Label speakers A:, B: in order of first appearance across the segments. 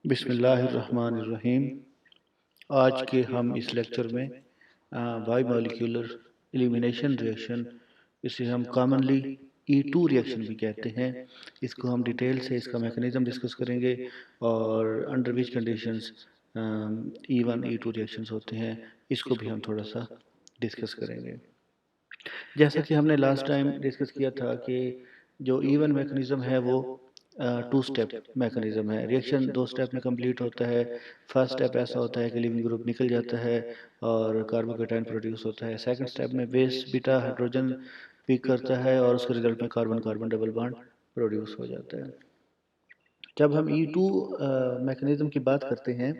A: बिस्मिल्लाहिर्रहमानिर्रहीम। आज के हम इस लेक्चर में बाई मॉलिक्यूलर एलिमिनेशन रिएक्शन, इसे हम कॉमनली E2 रिएक्शन भी कहते हैं, इसको हम डिटेल से इसका मैकेनिज्म डिस्कस करेंगे और under which conditions E1 E2 reactions होते हैं, इसको भी हम थोड़ा सा डिस्कस करेंगे। जैसा कि हमने लास्ट टाइम डिस्कस किया था कि जो E1 मैकेनिज्म है वो टू स्टेप मैकेनिज्म है। रिएक्शन दो स्टेप में कंप्लीट होता है। फर्स्ट स्टेप ऐसा होता है कि लिविंग ग्रुप निकल जाता है और कार्बोकेटाइन प्रोड्यूस होता है। सेकंड स्टेप में बेस बीटा हाइड्रोजन पिक करता है और उसके रिजल्ट में carbon carbon double bond produce हो जाता है। जब हम E2 मैकेनिज्म की बात करते हैं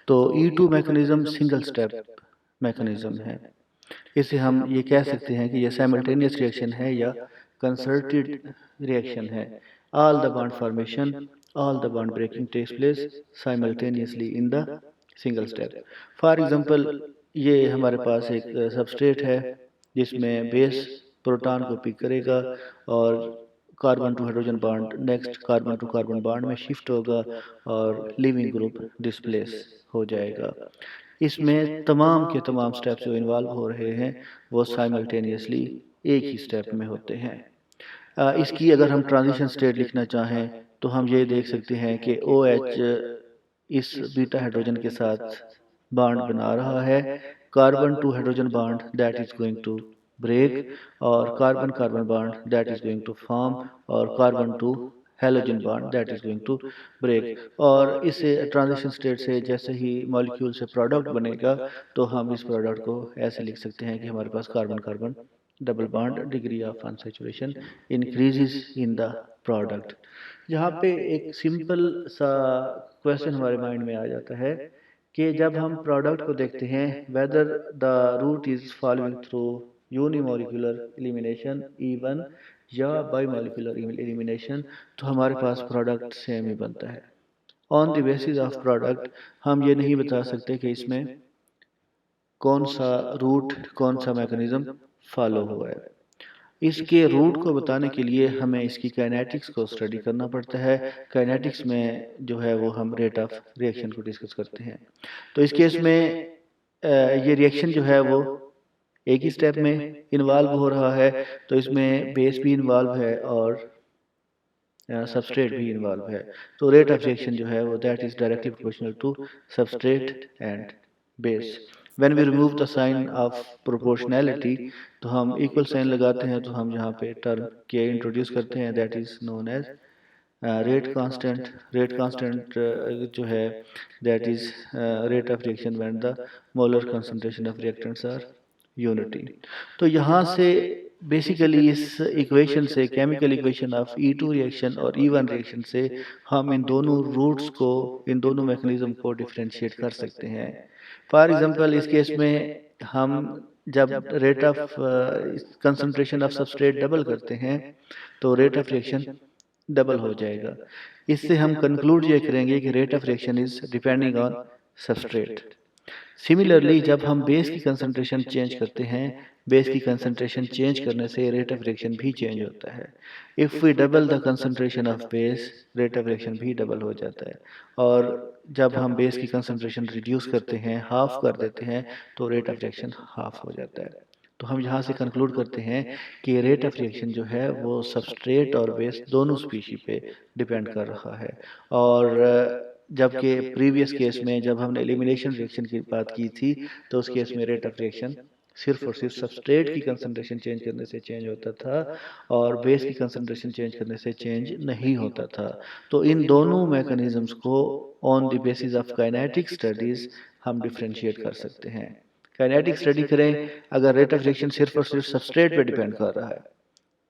A: तो E2 mechanism single step mechanism है। इसे हम ये कह सकते हैं कि यह साइमल्टेनियस रिएक्शन है या कंसर्टेड रिएक्शन है। All the bond formation, all the bond breaking takes place simultaneously in the single step. For example, ये हमारे पास एक सबस्ट्रेट है जिसमें बेस प्रोटॉन को पिक करेगा और carbon to hydrogen bond next carbon to carbon bond में शिफ्ट होगा और लिविंग ग्रुप डिस्प्लेस हो जाएगा। इसमें तमाम के तमाम स्टेप्स जो इन्वॉल्व हो रहे हैं वो साइमल्टेनियसली एक ही स्टेप में होते हैं। इसकी अगर हम ट्रांजिशन स्टेट लिखना चाहें तो हम ये देख सकते हैं कि OH इस बीटा हाइड्रोजन के साथ बॉन्ड बना रहा है। Carbon to hydrogen bond that is going to break और carbon carbon bond that is going to form और carbon to halogen bond that is going to break. और इस ट्रांजिशन स्टेट से जैसे ही मॉलिक्यूल से प्रोडक्ट बनेगा तो हम इस प्रोडक्ट को ऐसे लिख सकते हैं कि हमारे पास carbon carbon double bond degree of unsaturation increases in the product. यहाँ पे एक सिंपल सा क्वेश्चन हमारे माइंड में आ जाता है कि जब हम प्रोडक्ट को देखते हैं whether the route is following through unimolecular elimination E1 या बाईमोलिकुलर एलिमिनेशन, तो हमारे पास प्रोडक्ट सेम ही बनता है। On the basis of product हम ये नहीं बता सकते कि इसमें कौन सा रूट कौन सा मैकेनिज्म फॉलो हुआ है। इसके रूट को बताने के लिए हमें इसकी काइनेटिक्स को स्टडी करना पड़ता है। काइनेटिक्स में जो है वो हम रेट ऑफ रिएक्शन को डिस्कस करते हैं। तो इस केस में ये रिएक्शन जो है वो एक ही स्टेप में इन्वॉल्व हो रहा है, तो इसमें बेस भी इन्वॉल्व है और सबस्ट्रेट भी इन्वॉल्व है। तो रेट ऑफ रिएक्शन जो है वो that is directly proportional to substrate and base. When we remove the sign of proportionality, तो हम इक्वल साइन लगाते हैं तो हम यहाँ पे टर्म के इंट्रोड्यूस करते हैं that is known as rate constant. Rate constant जो है that is rate of reaction when the molar concentration of reactants are unity. तो यहाँ से बेसिकली इस इक्वेशन से chemical equation of E2 reaction और E1 रिएक्शन से हम इन दोनों रूट्स को, इन दोनों मैकेनिज्म को डिफरेंशिएट कर सकते हैं। फॉर एग्जांपल, इस केस में हम जब rate of concentration of substrate double करते हैं तो रेट ऑफ रिएक्शन डबल हो जाएगा। इससे हम कंक्लूड ये करेंगे कि rate of reaction is depending on substrate. Similarly, जब हम बेस की कंसंट्रेशन चेंज करते हैं, बेस की कंसंट्रेशन चेंज करने से रेट ऑफ रिएक्शन भी चेंज होता है। If we double the concentration of base, rate of reaction भी डबल हो जाता है। और जब हम बेस की कंसंट्रेशन रिड्यूस करते हैं, हाफ कर देते हैं, तो रेट ऑफ रिएक्शन हाफ हो जाता है। तो हम यहाँ से कंक्लूड करते हैं कि रेट ऑफ रिएक्शन जो है वो सबस्ट्रेट और बेस दोनों स्पीशी पे डिपेंड कर रहा है। और जबकि प्रीवियस केस में जब हमने एलिमिनेशन रिएक्शन की बात की थी तो उस केस में रेट ऑफ रिएक्शन सिर्फ और सिर्फ सबस्ट्रेट की कंसंट्रेशन चेंज करने से चेंज होता था और बेस की कंसंट्रेशन चेंज करने से चेंज नहीं होता था। तो इन दोनों मैकेनिज्म्स को on the basis of kinetic studies हम डिफ्रेंशिएट कर सकते हैं। काइनेटिक स्टडी करें, अगर रेट ऑफ रिएक्शन सिर्फ और सिर्फ सबस्ट्रेट पे डिपेंड कर रहा है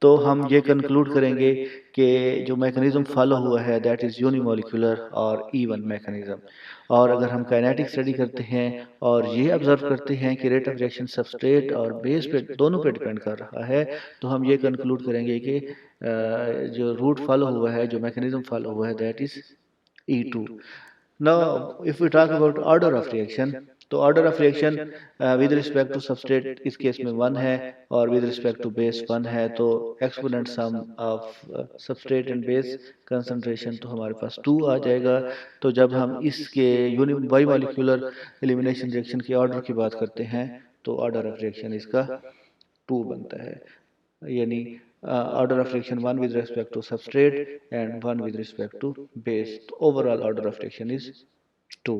A: तो हम ये कंक्लूड करेंगे कि जो मैकेनिज्म फॉलो हुआ है दैट इज़ यूनिमोलिकुलर और E1 मैकेनिज्म। और अगर हम काइनेटिक स्टडी करते हैं और ये ऑब्जर्व करते हैं कि रेट ऑफ रिएक्शन सबस्ट्रेट और बेस पे दोनों पे डिपेंड कर रहा है, तो हम ये कंक्लूड करेंगे कि जो रूट फॉलो हुआ है, जो मैकेनिज्म फॉलो हुआ है that is E2। Now, if we talk about order of reaction, तो order of reaction with respect to substrate इस केस में 1 है और विद रिस्पेक्ट टू बेस 1 है, तो exponent sum of substrate and base concentration तो हमारे पास 2 आ जाएगा। तो जब हम इसके बाई मॉलिक्यूलर एलिमिनेशन रिएक्शन के ऑर्डर की बात करते हैं तो ऑर्डर ऑफ रिएक्शन इसका 2 बनता है, यानी order of reaction 1 with respect to substrate and 1 with respect to base, तो overall order of reaction is 2।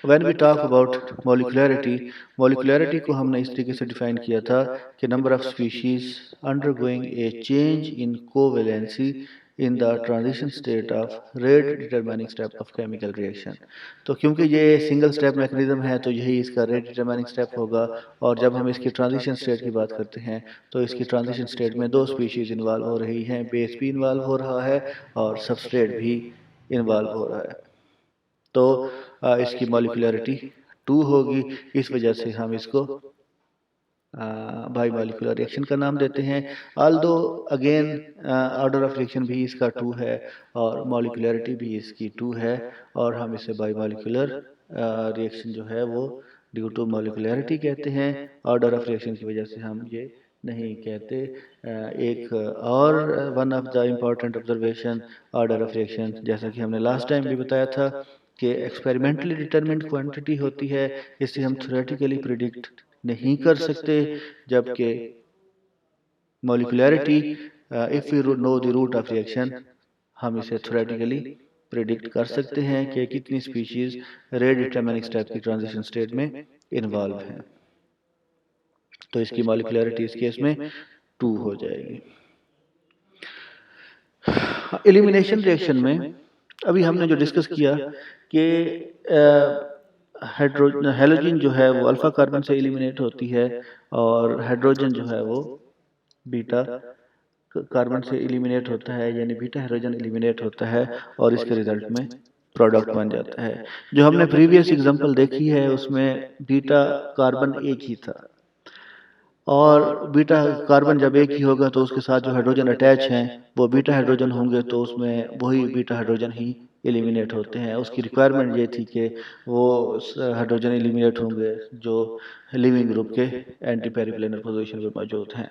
A: When we talk about molecularity, molecularity को हमने इस तरीके से डिफाइन किया था कि number of species undergoing A change in covalency in the transition state of rate determining step of chemical reaction. तो क्योंकि ये सिंगल स्टेप मैकेनिज्म है तो यही इसका रेट डिटरमाइनिंग स्टेप होगा, और जब हम इसकी ट्रांजिशन स्टेट की बात करते हैं तो इसकी ट्रांजिशन स्टेट में 2 स्पीशीज इन्वॉल्व हो रही हैं, बेस भी इन्वॉल्व हो रहा है और सबस्ट्रेट भी इन्वॉल्व हो रहा है। तो इसकी मॉलिक्यूलरिटी 2 होगी, इस वजह से हम इसको बाई मॉलिक्यूलर रिएक्शन का नाम देते हैं। Aldous again order of reaction भी इसका 2 है और मॉलिक्यूलरिटी भी इसकी 2 है, और हम इसे बाई मॉलिक्यूलर रिएक्शन जो है वो ड्यू टू मॉलिक्यूलरिटी कहते हैं। ऑर्डर ऑफ रिएक्शन की वजह से हम ये नहीं कहते। एक और one of the important observation order of reaction, जैसा कि हमने लास्ट टाइम भी बताया था कि एक्सपेरिमेंटली डिटरमिन्ड क्वांटिटी होती है, इससे हम थ्योरेटिकली प्रिडिक्ट नहीं कर सकते, जबकि molecularity if we know the route of reaction हम इसे थ्योरेटिकली प्रिडिक्ट कर सकते हैं कि कितनी स्पीशीज रेट डिटरमिनिंग स्टेप की ट्रांजिशन स्टेट में इन्वॉल्व हैं। तो इसकी मॉलिक्यूलरिटी इस केस में 2 हो जाएगी। एलिमिनेशन रिएक्शन में अभी हमने जो डिस्कस किया कि हेलोजन जो है वो अल्फा कार्बन से एलिमिनेट होती है और हाइड्रोजन जो है वो बीटा कार्बन से एलिमिनेट होता है, यानी बीटा हाइड्रोजन एलिमिनेट होता है और इसके रिजल्ट में प्रोडक्ट बन जाता है। जो हमने प्रीवियस एग्जांपल देखी है उसमें बीटा कार्बन एक ही था, और बीटा कार्बन जब एक ही होगा तो उसके साथ जो हाइड्रोजन अटैच हैं वो बीटा हाइड्रोजन होंगे, तो उसमें वही बीटा हाइड्रोजन ही एलिमिनेट होते हैं। उसकी रिक्वायरमेंट ये थी कि वो हाइड्रोजन एलिमिनेट होंगे जो लिविंग ग्रुप के एंटी पेरिप्लेनर पोजीशन पे मौजूद हैं।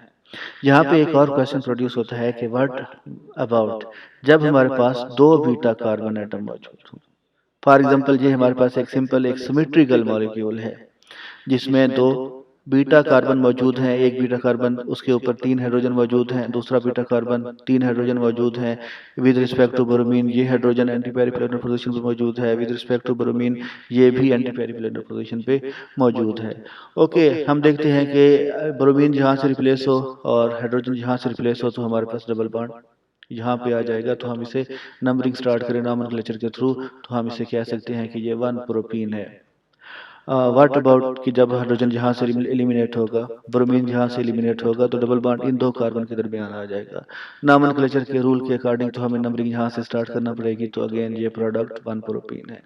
A: यहाँ पे एक और क्वेश्चन प्रोड्यूस होता है कि व्हाट अबाउट जब हमारे पास 2 बीटा कार्बन एटम मौजूद हो। फॉर एग्जांपल ये हमारे पास एक सिंपल एक सिमेट्रिकल मॉलिक्यूल है जिसमें 2 बीटा कार्बन मौजूद हैं, एक बीटा कार्बन उसके ऊपर 3 हाइड्रोजन मौजूद हैं, दूसरा बीटा कार्बन 3 हाइड्रोजन मौजूद हैं। विद रिस्पेक्ट टू ब्रोमीन ये हाइड्रोजन एंटी पेरिप्लेनर पोजीशन पे मौजूद है, विद रिस्पेक्ट टू ब्रोमीन ये भी एंटी पेरिप्लेनर पोजीशन पे मौजूद है। ओके, हम देखते हैं कि ब्रोमीन जहाँ से रिप्लेस हो और हाइड्रोजन जहाँ से रिप्लेस हो तो हमारे पास डबल बॉन्ड यहाँ पे आ जाएगा। तो हम इसे नंबरिंग स्टार्ट करें नॉमेनक्लेचर के थ्रू तो हम इसे कह सकते हैं कि ये 1 प्रोपीन है। व्हाट अबाउट कि जब हाइड्रोजन जहाँ से एलिमिनेट होगा, ब्रोमीन जहाँ से एलिमिनेट होगा तो डबल बॉन्ड इन 2 कार्बन के दरमियान आ जाएगा। नॉमेनक्लेचर के रूल के अकॉर्डिंग तो हमें नंबरिंग यहाँ से स्टार्ट करना पड़ेगी, तो अगेन ये प्रोडक्ट 1 प्रोपीन है।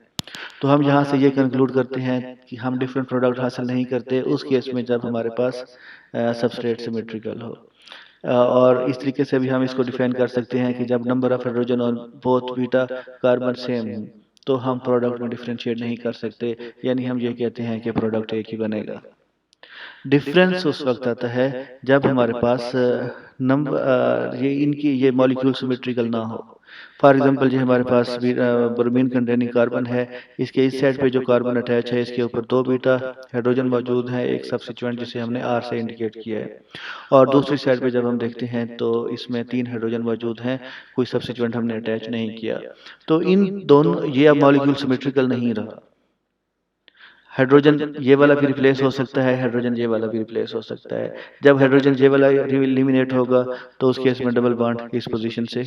A: तो हम यहाँ से ये कंक्लूड करते हैं कि हम डिफरेंट प्रोडक्ट हासिल नहीं करते उस केस में जब हमारे पास सबस्ट्रेट सिमेट्रिकल हो। और इस तरीके से भी हम इसको डिफाइन कर सकते हैं कि जब नंबर ऑफ हाइड्रोजन और बोथ बीटा कार्बन सेम हो तो हम प्रोडक्ट में डिफरेंशिएट नहीं कर सकते, यानी हम ये कहते हैं कि प्रोडक्ट एक ही बनेगा। डिफरेंस उस वक्त आता है जब हमारे पास नंबर ये मॉलिक्यूल सिमेट्रिकल ना हो। फॉर एग्जांपल जो हमारे पास ब्रोमीन कंटेनिंग कार्बन है, इसके इस साइड पे जो कार्बन अटैच है इसके ऊपर 2 बीटा हाइड्रोजन मौजूद है, एक सब्स्टिट्यूएंट जिसे हमने आर से इंडिकेट किया है, और दूसरी साइड पे जब हम देखते हैं तो इसमें 3 हाइड्रोजन मौजूद हैं, कोई सब्स्टिट्यूएंट हमने अटैच नहीं किया। तो इन दोनों ये अब मॉलिक्यूल सिमेट्रिकल नहीं रहा। हाइड्रोजन ये वाला भी रिप्लेस हो सकता है, हाइड्रोजन ये वाला भी रिप्लेस हो सकता है। जब हाइड्रोजन ये वाला एलिमिनेट होगा तो उस केस में डबल बॉन्ड इस पोजीशन से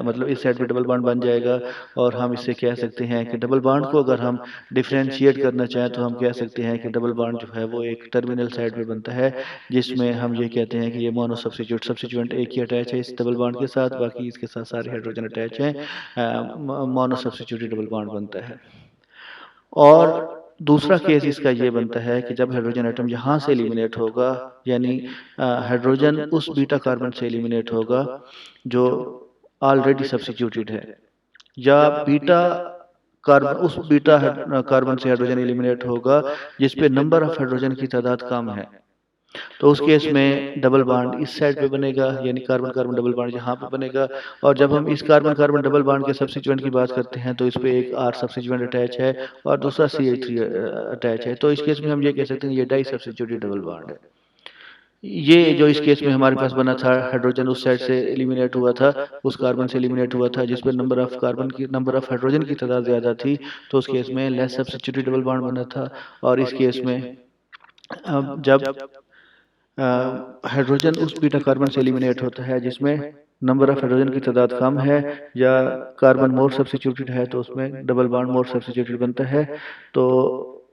A: मतलब इस साइड पे डबल बॉन्ड बन जाएगा, और हम इससे कह सकते हैं कि डबल बॉन्ड को अगर हम डिफरेंशिएट करना चाहें तो हम कह सकते हैं कि डबल बॉन्ड जो है वो एक टर्मिनल साइड पे बनता है, जिसमें हम ये कहते हैं कि ये मोनो सब्स्टिट्यूएंट एक ही अटैच है इस डबल बॉन्ड के साथ, बाकी इसके साथ सारे हाइड्रोजन अटैच हैं, मोनो सब्स्टिट्यूटेड डबल बॉन्ड बनता है। और दूसरा केस इसका ये बनता है कि जब हाइड्रोजन एटम यहाँ से एलिमिनेट होगा, यानी हाइड्रोजन उस बीटा कार्बन से एलिमिनेट होगा जो ऑलरेडी सब्स्टिट्यूटेड है, या बीटा कार्बन उस बीटा कार्बन से हाइड्रोजन एलिमिनेट होगा जिस पे नंबर ऑफ हाइड्रोजन की तादाद कम है। तो उस केस में डबल बॉन्ड इस साइड पे बनेगा, यानी कार्बन कार्बन डबल बॉन्ड यहाँ पे बनेगा। और जब हम इस कार्बन कार्बन डबल बॉन्ड के सब्स्टिट्यूएंट की बात करते हैं तो इस पे एक R सब्स्टिट्यूएंट अटैच है और दूसरा CH3 अटैच है। तो इस केस में हम ये कह सकते हैं ये डाई सब्स्टिट्यूटेड डबल बॉन्ड है। ये जो इस केस में हमारे पास बना था, हाइड्रोजन उस साइड से एलिमिनेट हुआ था, उस कार्बन से एलिमिनेट हुआ था जिस पर नंबर ऑफ हाइड्रोजन की तादाद ज़्यादा थी, तो उस केस में लेस सब्स्टिट्यूटेड डबल बॉन्ड बना था। और इस केस में जब हाइड्रोजन उस बीटा कार्बन से एलिमिनेट होता है जिसमें नंबर ऑफ हाइड्रोजन की तादाद कम है या कार्बन मोर सब्स्टिट्यूटेड है, तो उसमें डबल बॉन्ड मोर सब्स्टिट्यूटेड बनता है। तो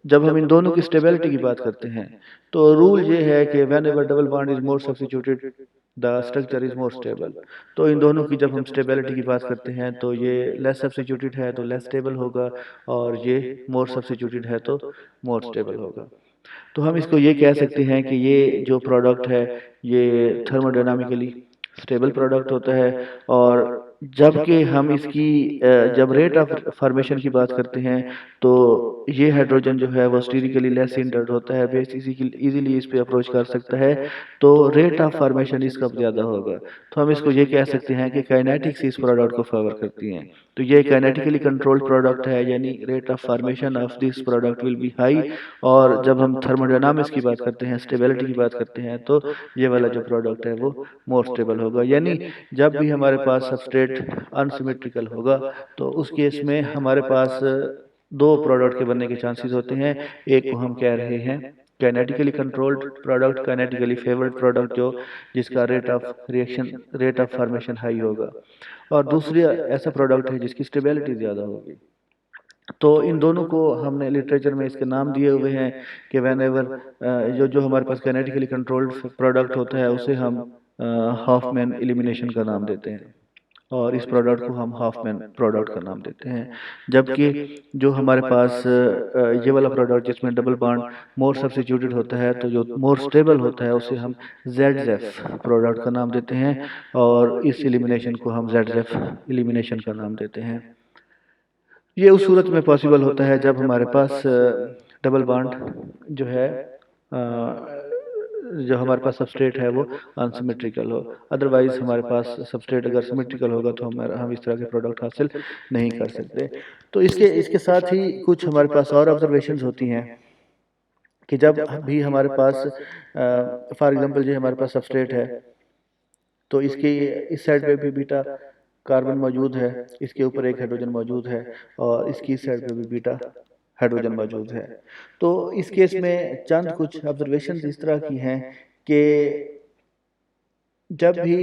A: जब हम इन दोनों की स्टेबिलिटी की बात करते हैं तो रूल ये है कि when ever double bond is more substituted the structure is more stable. तो इन दोनों की जब हम स्टेबिलिटी की बात करते हैं तो ये लेस सब्स्टिट्यूटेड है तो लेस स्टेबल होगा, और ये मोर सब्स्टिट्यूटेड है तो मोर स्टेबल होगा। तो हम इसको ये कह सकते हैं कि ये जो प्रोडक्ट है ये थर्मोडायनामिकली स्टेबल प्रोडक्ट होता है। और जबकि हम इसकी जब रेट ऑफ फॉर्मेशन की बात करते हैं तो ये हाइड्रोजन जो है वो स्टेरिकली लेस हिंडर्ड होता है, बेस इजीली इस पे अप्रोच कर सकता है, तो रेट ऑफ फॉर्मेशन इसका ज़्यादा होगा। तो हम इसको ये कह सकते हैं कि काइनेटिक्स इस प्रोडक्ट को फेवर करती हैं। तो ये काइनेटिकली कंट्रोल्ड प्रोडक्ट है, यानी rate of formation of this product will be high. और जब हम थर्मोडायनामिक्स की बात करते हैं, स्टेबिलिटी की बात करते हैं, तो ये वाला जो प्रोडक्ट है वो मोर स्टेबल होगा। यानी जब भी हमारे पास सबस्ट्रेट अनसिमेट्रिकल होगा तो उस केस में हमारे पास दो प्रोडक्ट के बनने के चांसेस होते हैं। एक को हम कह रहे हैं kinetically controlled product, kinetically favoured product, जो जिसका रेट ऑफ फॉर्मेशन हाई होगा, और दूसरी ऐसा प्रोडक्ट है जिसकी स्टेबिलिटी ज़्यादा होगी। तो इन दोनों को हमने लिटरेचर में इसके नाम दिए हुए हैं कि वैन एवर जो जो हमारे पास काइनेटिकली कंट्रोल्ड प्रोडक्ट होता है उसे हम हाफमैन एलिमिनेशन का नाम देते हैं, और इस प्रोडक्ट को हम हाफमैन प्रोडक्ट का नाम देते हैं। जबकि जो हमारे पास ये वाला प्रोडक्ट जिसमें डबल बॉन्ड मोर सब्स्टिट्यूटेड होता है, तो जो मोर स्टेबल होता है उसे हम ZZF प्रोडक्ट का नाम देते हैं, और इस एलिमिनेशन को हम ZZF एलिमिनेशन का नाम देते हैं। ये उस सूरत में पॉसिबल होता है जब हमारे पास डबल बॉन्ड जो है जो हमारे पास सबस्ट्रेट है वो अनसिमेट्रिकल हो। अदरवाइज हमारे पास सबस्ट्रेट अगर सिमेट्रिकल होगा तो हम इस तरह के प्रोडक्ट हासिल नहीं कर सकते। तो इसके इसके साथ ही कुछ हमारे पास और ऑब्जर्वेशंस होती हैं कि जब भी हमारे पास फॉर एग्जांपल जो हमारे पास सबस्ट्रेट है तो इसके इस साइड पे भी बीटा कार्बन मौजूद है, इसके ऊपर एक हाइड्रोजन मौजूद है, और इसकी इस साइड पे भी बीटा हाइड्रोजन मौजूद है। तो इस केस में चंद कुछ ऑब्जर्वेशंस इस तरह की हैं कि जब भी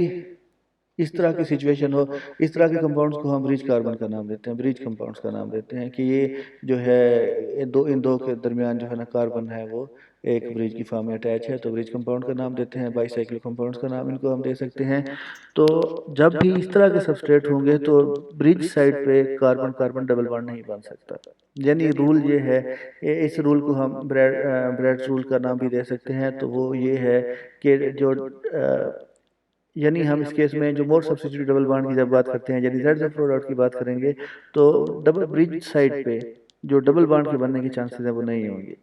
A: इस तरह की सिचुएशन हो, इस तरह के कंपाउंड्स को हम ब्रिज कार्बन का नाम देते हैं, ब्रिज कंपाउंड्स का नाम देते हैं कि ये जो है इन दो के दरमियान जो है ना कार्बन है वो एक ब्रिज की फॉर्म में अटैच है, तो ब्रिज कंपाउंड का नाम देते हैं। बाईसाइक्लिक कंपाउंड्स का नाम इनको हम दे सकते हैं। तो जब भी इस तरह के सबस्ट्रेट होंगे तो ब्रिज साइड पे कार्बन कार्बन डबल बॉन्ड नहीं बन सकता। यानी रूल ये है, इस रूल को हम ब्रेड्स रूल का नाम भी दे सकते हैं। तो वो ये है कि जो यानी हम इस केस में जो मोर सब्स्टिट्यूट डबल बॉन्ड की जब बात करते हैं, यानी जेड प्रोडक्ट की बात करेंगे, तो डबल ब्रिज साइड पे जो डबल बॉन्ड के बनने के चांसेस है वो नहीं होंगे।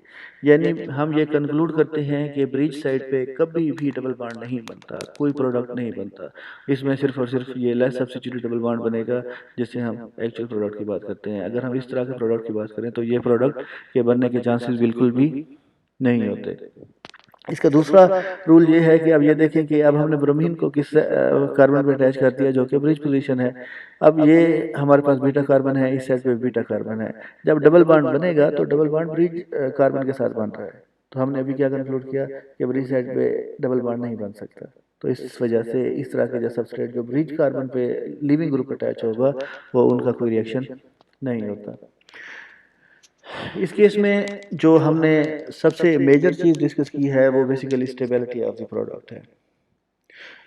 A: यानी हम ये कंक्लूड करते हैं कि ब्रिज साइड पे कभी भी डबल बॉन्ड नहीं बनता, कोई प्रोडक्ट नहीं बनता। इसमें सिर्फ और सिर्फ ये लेस सब्स्टिट्यूट डबल बॉन्ड बनेगा जिससे हम एक्चुअल प्रोडक्ट की बात करते हैं। अगर हम इस तरह के प्रोडक्ट की बात करें तो ये प्रोडक्ट के बनने के चांसेस बिल्कुल भी नहीं होते। इसका दूसरा रूल ये है कि अब ये देखें कि अब हमने ब्रोमीन को किस कार्बन पे अटैच कर दिया जो कि ब्रिज पोजीशन है। अब ये हमारे पास बीटा कार्बन है, इस साइड पे बीटा कार्बन है। जब डबल बॉन्ड बनेगा तो डबल बॉन्ड ब्रिज कार्बन के साथ बन रहा है। तो हमने अभी क्या कंक्लूड किया कि ब्रिज साइड पे डबल बॉन्ड नहीं बन सकता। तो इस वजह से इस तरह के जो सबस्ट्रेट जो ब्रिज कार्बन पे लिविंग ग्रुप अटैच होगा वो उनका कोई रिएक्शन नहीं होता। इस केस में जो हमने सबसे मेजर चीज़ डिस्कस की है वो basically stability of the product है।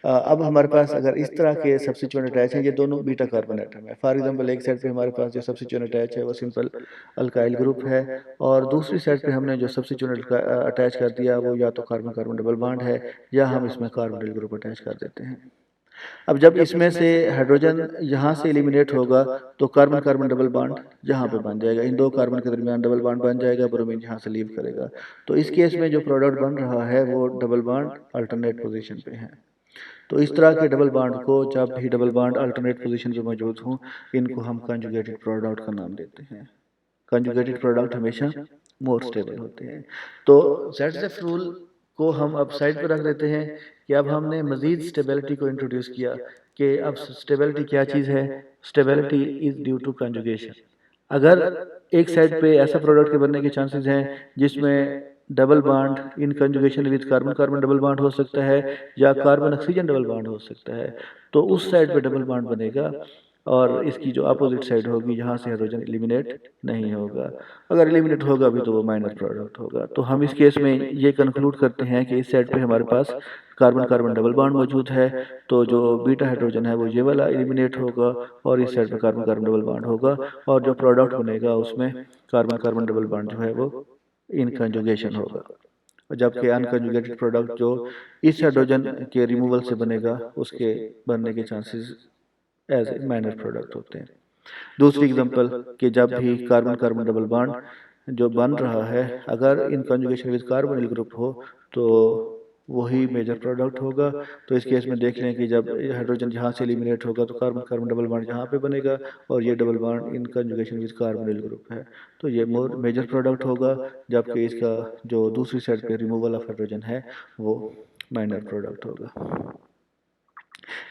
A: अब हमारे पास अगर इस तरह के सब्स्टिट्यूएंट अटैच हैं, ये दोनों बीटा कार्बन एटम है। फॉर एग्जांपल एक साइड पे हमारे पास जो सब्स्टिट्यूएंट अटैच है वो सिंपल अल्काइल ग्रुप है, और दूसरी साइड पे हमने जो सब्स्टिट्यूएंट अटैच कर दिया वो या तो कार्बन कार्बन डबल बॉन्ड है या हम इसमें कार्बोनिल ग्रुप अटैच कर देते हैं। अब जब इसमें से हाइड्रोजन यहाँ से एलिमिनेट होगा तो कार्बन कार्बन डबल बॉन्ड यहाँ पे बन जाएगा, इन दो कार्बन के दरमियान डबल बॉन्ड बन जाएगा, ब्रोमीन यहाँ से लीव करेगा। तो इस केस में जो प्रोडक्ट बन रहा है वो डबल बॉन्ड अल्टरनेट पोजीशन पे है। तो इस तरह के डबल बॉन्ड को, जब भी डबल बॉन्ड अल्टरनेट पोजीशन पे मौजूद हों, इनको हम कंजुगेटेड प्रोडक्ट का नाम देते हैं। कंजुगेटेड प्रोडक्ट हमेशा मोर स्टेबल होते हैं। तो ZZF रूल को हम अब साइड पर रख देते हैं कि अब हमने मजीद स्टेबिलिटी को इंट्रोड्यूस किया कि अब स्टेबिलिटी क्या चीज़ है। Stability is due to conjugation. अगर एक साइड पे ऐसा प्रोडक्ट के बनने के चांसेस हैं जिसमें double bond in conjugation with carbon carbon double bond हो सकता है या कार्बन ऑक्सीजन डबल बॉन्ड हो सकता है, तो उस साइड पे डबल बॉन्ड बनेगा और इसकी जो अपोजिट साइड होगी जहाँ से हाइड्रोजन एलिमिनेट नहीं होगा। अगर एलिमिनेट होगा भी तो वो माइनर प्रोडक्ट होगा। तो हम इस केस में ये कंक्लूड करते हैं कि इस साइड पे हमारे पास कार्बन कार्बन डबल बॉन्ड मौजूद है, तो जो बीटा हाइड्रोजन है वो ये वाला एलिमिनेट होगा और इस साइड पे कार्बन कार्बन डबल बॉन्ड होगा और जो प्रोडक्ट बनेगा उसमें कार्बन कार्बन डबल बॉन्ड जो है वो इन कंजुगेशन होगा। जबकि अनकंजुगेटेड प्रोडक्ट जो इस हाइड्रोजन के रिमूवल से बनेगा उसके बनने के chances as a minor product होते हैं। दूसरी एग्जांपल कि जब भी कार्बन कार्बन डबल बॉन्ड जो बन रहा है अगर in conjugation with carbonyl group हो तो वही मेजर प्रोडक्ट होगा। तो इस केस में देख लें कि जब हाइड्रोजन यहाँ से एलिमिनेट होगा तो कार्बन कार्बन डबल बॉन्ड यहाँ पे बनेगा और ये double bond in conjugation with carbonyl group है, तो ये मोर मेजर प्रोडक्ट होगा। जबकि इसका जो दूसरी साइड पे रिमूवल ऑफ हाइड्रोजन है वो माइनर प्रोडक्ट होगा।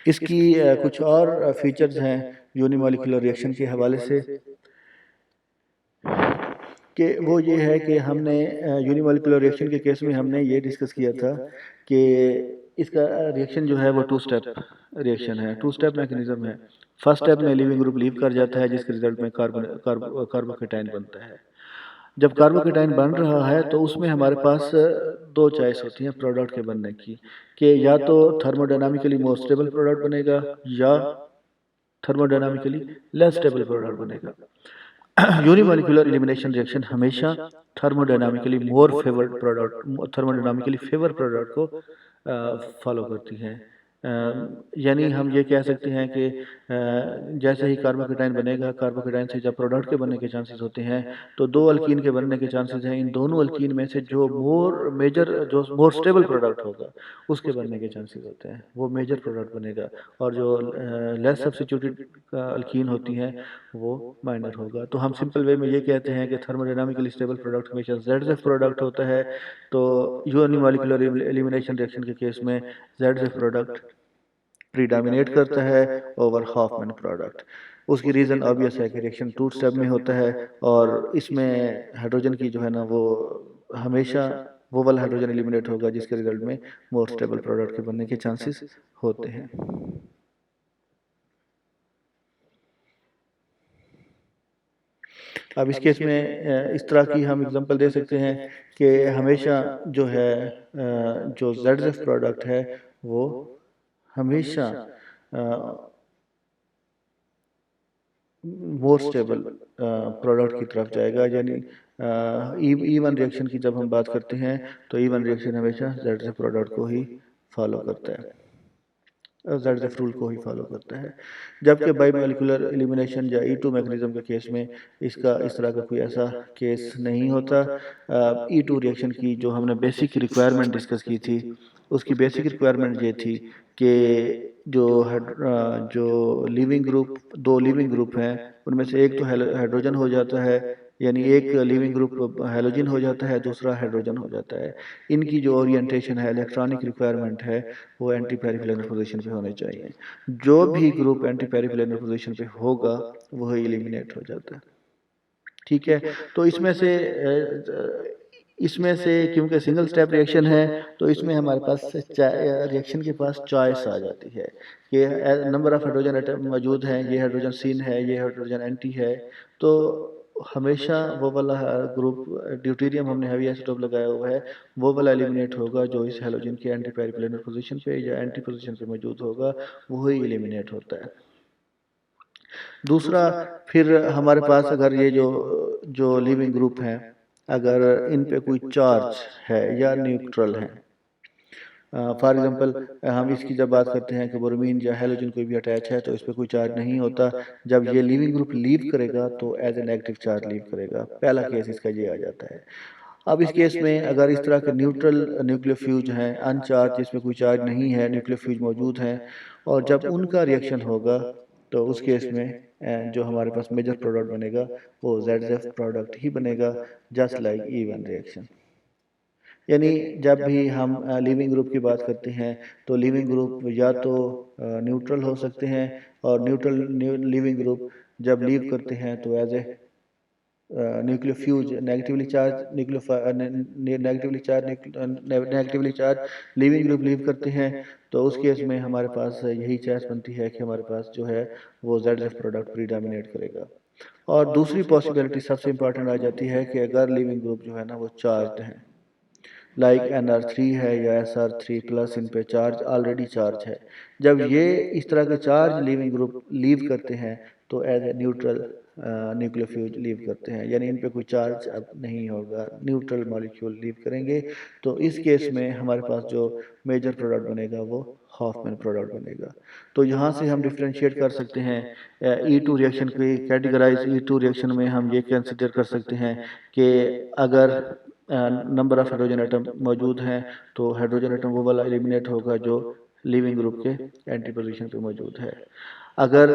A: इसकी कुछ और फीचर्स हैं यूनिमॉलिक्यूलर रिएक्शन के हवाले से कि वो ये है कि हमने यूनिमॉलिक्यूलर रिएक्शन के केस में हमने ये डिस्कस किया था कि इसका रिएक्शन जो है वो टू स्टेप रिएक्शन है, टू स्टेप मैकेनिज्म है। फर्स्ट स्टेप में लिविंग ग्रुप लीव कर जाता है जिसके रिजल्ट में कार्बोकेटाइन बनता है। जब कार्बोकेटाइन बन रहा है तो उसमें हमारे पास दो चॉइस होती हैं प्रोडक्ट के बनने की कि या तो थर्मोडायनामिकली मोर स्टेबल प्रोडक्ट बनेगा या थर्मोडायनामिकली लेस स्टेबल प्रोडक्ट बनेगा। यूनिमॉलिक्यूलर एलिमिनेशन रिएक्शन हमेशा थर्मोडायनामिकली मोर favoured product, thermodynamically favour product को फॉलो करती है। यानी हम ये कह सकते हैं कि जैसे ही कार्बोकेटाइन बनेगा, कार्बोकेटाइन से जब प्रोडक्ट के बनने के चांसेस होते हैं तो दो अल्कीन के बनने के चांसेस हैं। इन दोनों अल्कीन में से जो मोर स्टेबल प्रोडक्ट होगा उसके बनने के चांसेस होते हैं, वो मेजर प्रोडक्ट बनेगा और जो लेस सब्स्टिट्यूटेड अल्कीन होती हैं वो माइनर होगा। तो हम सिंपल वे में ये कहते हैं कि थर्मोडायनामिकली स्टेबल प्रोडक्ट हमेशा ZZ प्रोडक्ट होता है। तो यूनिमॉलिक्यूलर एलिमिनेशन रिएक्शन के केस में ZZ प्रोडक्ट प्रीडोमिनेट करता है ओवर हॉफमैन प्रोडक्ट। उसकी रीज़न ऑब्वियस है कि रिएक्शन टू स्टेप में होता है और इसमें हाइड्रोजन की जो है ना वो हमेशा वो वाला हाइड्रोजन एलिमिनेट होगा जिसके रिजल्ट में मोर स्टेबल प्रोडक्ट के बनने के चांसेस होते हैं। अब इस केस में इस तरह की हम एग्जांपल दे सकते हैं कि हमेशा जो है जो ZZ प्रोडक्ट है वो हमेशा मोर स्टेबल प्रोडक्ट की तरफ जाएगा। यानी ईवन रिएक्शन की जब हम बात करते हैं तो ईवन रिएक्शन हमेशा ZZ प्रोडक्ट को ही फॉलो करता है, ZZ रूल को ही फॉलो करता है। जबकि बाइमॉलिक्यूलर एलिमिनेशन या E2 मैकेनिज्म के केस में इसका इस तरह का कोई ऐसा केस नहीं होता। E2 रिएक्शन की जो हमने बेसिक रिक्वायरमेंट डिस्कस की थी उसकी बेसिक रिक्वायरमेंट ये थी कि जो लिविंग ग्रुप, दो लिविंग ग्रुप हैं उनमें से एक तो हाइड्रोजन हो जाता है, यानी एक लिविंग ग्रुप हैलोजन हो जाता है, दूसरा हाइड्रोजन हो जाता है। इनकी जो ओरिएंटेशन है, इलेक्ट्रॉनिक रिक्वायरमेंट है, वो एंटी पेरिप्लेनर पोजीशन पे होने चाहिए। जो भी ग्रुप एंटी पेरिप्लेनर पोजीशन पे होगा वही एलिमिनेट हो जाता है। ठीक है, तो इसमें से क्योंकि सिंगल स्टेप रिएक्शन है तो इसमें हमारे पास रिएक्शन के पास चॉइस आ जाती है कि नंबर ऑफ हाइड्रोजन एटम मौजूद हैं, ये हाइड्रोजन सिन है, ये हाइड्रोजन एंटी है। तो हमेशा वो वाला ग्रुप ड्यूटेरियम हमने हैवी आइसोटोप लगाया हुआ है वो वाला एलिमिनेट होगा जो इस हैलोजन के एंटी पेरिप्लेनर पोजीशन पे या एंटी पोजीशन पे मौजूद होगा, वही एलिमिनेट होता है। दूसरा, फिर हमारे पास अगर ये जो जो लिविंग ग्रुप हैं अगर इन पे कोई चार्ज है या न्यूट्रल है फॉर एग्जांपल हम इसकी जब बात करते हैं कि बोरोमीन या हेलोजन कोई भी अटैच है तो इस पर कोई चार्ज नहीं होता। जब ये लीविंग ग्रुप लीव करेगा तो as a negative charge leave करेगा। पहला केस इसका ये आ जाता है। अब इस केस में अगर इस तरह के न्यूट्रल न्यूक्लियोफ्यूज हैं, अनचार्ज जिसमें कोई चार्ज नहीं है, न्यूक्लियोफ्यूज मौजूद हैं, और जब उनका रिएक्शन होगा तो उस केस में जो हमारे पास मेजर प्रोडक्ट बनेगा वो ZF प्रोडक्ट ही बनेगा, जस्ट लाइक E1 रिएक्शन। यानी जब भी हम लिविंग ग्रुप की बात करते हैं तो लिविंग ग्रुप या तो न्यूट्रल हो सकते हैं, और न्यूट्रल लिविंग ग्रुप जब लीव करते हैं तो as a nucleofuge negatively charge leaving group leave करते हैं। तो उस केस में हमारे पास यही चॉइस बनती है कि हमारे पास जो है वो ZF प्रोडक्ट प्रीडोमिनेट करेगा। और दूसरी पॉसिबिलिटी सबसे इंपॉर्टेंट आ जाती है कि अगर लिविंग ग्रुप जो है ना वो चार्ज है, लाइक NR3 है या SR3+, इन पे चार्ज ऑलरेडी चार्ज है। जब ये इस तरह के चार्ज लिविंग ग्रुप लीव करते हैं तो एज ए न्यूट्रल न्यूक्लियोफ्यूज लीव करते हैं, यानी इन पे कोई चार्ज अब नहीं होगा, न्यूट्रल मॉलिक्यूल लीव करेंगे। तो इस केस में हमारे पास जो मेजर प्रोडक्ट बनेगा वो हॉफमैन प्रोडक्ट बनेगा। तो यहाँ से हम डिफ्रेंशिएट कर सकते हैं E2 रिएक्शन की। कैटेगराइज E2 रिएक्शन में हम ये कंसिडर कर सकते हैं कि अगर नंबर ऑफ हाइड्रोजन एटम मौजूद हैं तो हाइड्रोजन एटम वो वाला एलिमिनेट होगा जो लिविंग ग्रुप के एंटी पोजीशन पे मौजूद है। अगर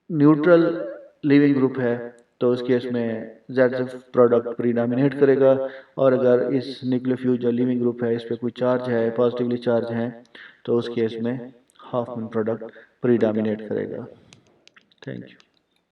A: न्यूट्रल लिविंग ग्रुप है तो उस केस में ZF प्रोडक्ट प्रीडोमिनेट करेगा, और अगर इस न्यूक्लियोफ्यूज जो लिविंग ग्रुप है इस पे कोई चार्ज है, पॉजिटिवली चार्ज है, तो उस केस में हॉफमैन प्रोडक्ट प्रीडोमिनेट करेगा। Thank you.